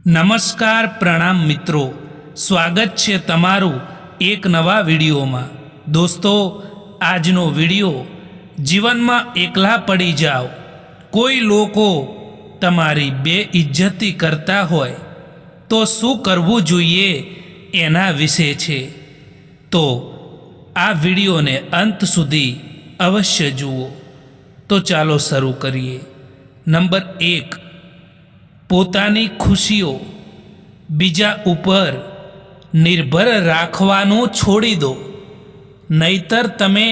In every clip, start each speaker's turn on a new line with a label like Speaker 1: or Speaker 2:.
Speaker 1: નમસ્કાર પ્રણામ મિત્રો, સ્વાગત છે તમારું એક નવા વિડીયોમાં। દોસ્તો, આજનો વિડીયો જીવનમાં એકલા પડી જાઓ, કોઈ લોકો તમારી બેઇજ્જતી કરતા હોય તો શું કરવું જોઈએ એના વિશે છે। તો આ વિડીયોને અંત સુધી અવશ્ય જુઓ। તો ચાલો શરૂ કરીએ। નંબર 1, પોતાની ખુશીઓ બીજા ઉપર નિર્ભર રાખવાનું છોડી દો, નહીતર તમે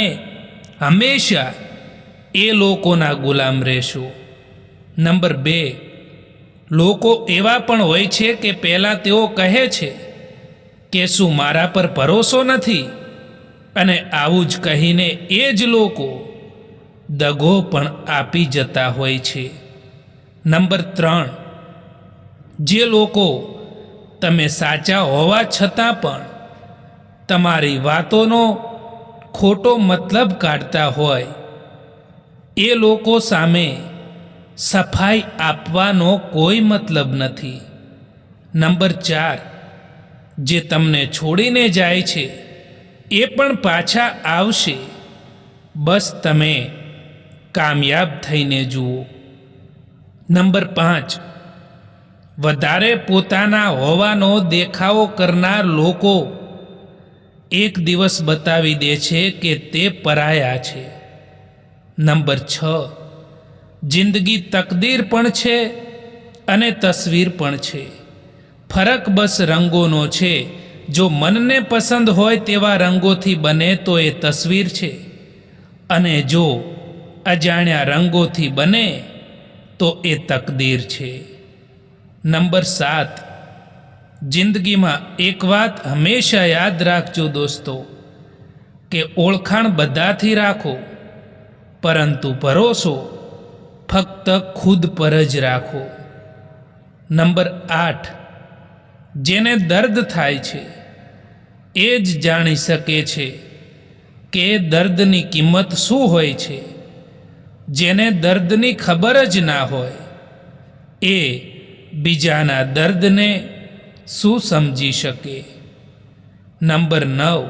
Speaker 1: હંમેશા એ લોકોના ગુલામ રહેશો। નંબર 2, લોકો એવા પણ હોય છે કે પહેલાં તેઓ કહે છે કે શું મારા પર ભરોસો નથી, અને આવું જ કહીને એ જ લોકો દગો પણ આપી જતા હોય છે। નંબર 3, જે લોકો તમે સાચા હોવા છતાં પણ તમારી વાતોનો ખોટો મતલબ કાઢતા હોય, એ લોકો સામે સફાઈ આપવાનો કોઈ મતલબ નથી। નંબર 4, જે તમને છોડીને જાય છે એ પણ પાછા આવશે, બસ તમે કામયાબ થઈને જુઓ। નંબર 5, વધારે પોતાના હોવાનો દેખાવો કરનાર લોકો એક દિવસ બતાવી દે છે કે તે પરાયા છે। નંબર 6, જિંદગી તકદીર પણ છે અને તસવીર પણ છે, ફરક બસ રંગોનો છે। જો મનને પસંદ હોય તેવા રંગોથી બને તો એ તસવીર છે, અને જો અજાણ્યા રંગોથી બને તો એ તકદીર છે। નંબર 7, જિંદગીમાં એક વાત હંમેશા યાદ રાખજો દોસ્તો, કે ઓળખાણ બધાથી રાખો, પરંતુ ભરોસો ફક્ત ખુદ પર જ રાખો। નંબર 8, જેને દર્દ થાય છે એ જ જાણી શકે છે કે દર્દની કિંમત શું હોય છે। જેને દર્દની ખબર જ ના હોય એ બીજાના દર્દને શું સમજી શકે। નંબર 9,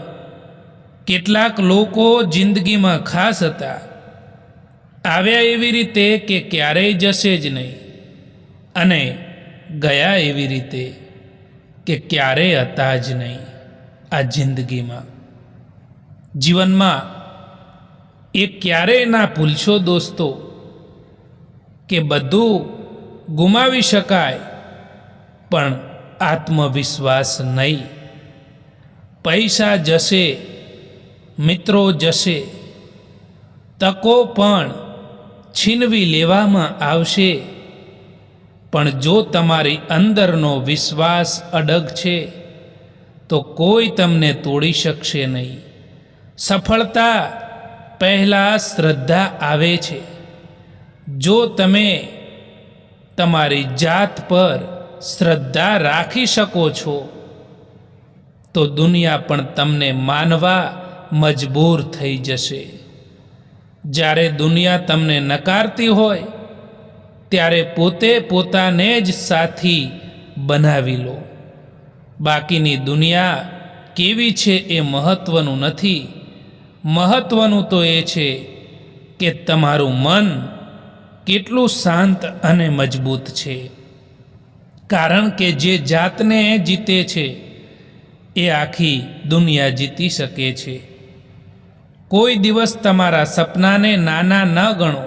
Speaker 1: કેટલાક લોકો જિંદગીમાં ખાસ હતા, આવ્યા એવી રીતે કે ક્યારેય જશે જ નહીં, અને ગયા એવી રીતે કે ક્યારેય હતા જ નહીં આ જિંદગીમાં। જીવનમાં એ ક્યારેય ના ભૂલશો દોસ્તો કે બધું ગુમાવી શકાય પણ આત્મવિશ્વાસ નહીં। પૈસા જશે, મિત્રો જશે, તકો પણ છીનવી લેવામાં આવશે, પણ જો તમારી અંદરનો વિશ્વાસ અડગ છે તો કોઈ તમને તોડી શકશે નહીં। સફળતા પહેલાં શ્રદ્ધા આવે છે। જો તમે તમારી જાત પર શ્રદ્ધા રાખી શકો છો તો દુનિયા પણ તમને માનવા મજબૂર થઈ જશે। જ્યારે દુનિયા તમને નકારતી હોય ત્યારે પોતે પોતાને જ સાથી બનાવી લો। બાકીની દુનિયા કેવી છે એ મહત્વનું નથી, મહત્વનું તો એ છે કે તમારું મન કેટલું શાંત અને મજબૂત છે, કારણ કે જે જાતને જીતે છે એ આખી દુનિયા જીતી શકે છે। કોઈ દિવસ તમારા સપનાને નાના ન ગણો।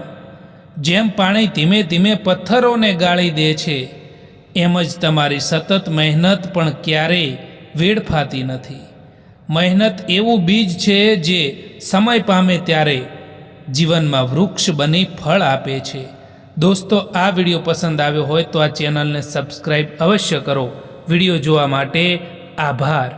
Speaker 1: જેમ પાણી ધીમે ધીમે પથ્થરોને ગાળી દે છે, એમ જ તમારી સતત મહેનત પણ ક્યારેય વેડફાતી નથી। મહેનત એવું બીજ છે જે સમય પામે ત્યારે જીવનમાં વૃક્ષ બની ફળ આપે છે। દોસ્તો, આ વિડીયો પસંદ આવ્યો હોય તો આ ચેનલને સબસ્ક્રાઈબ અવશ્ય કરો। વિડીયો જોવા માટે આભાર।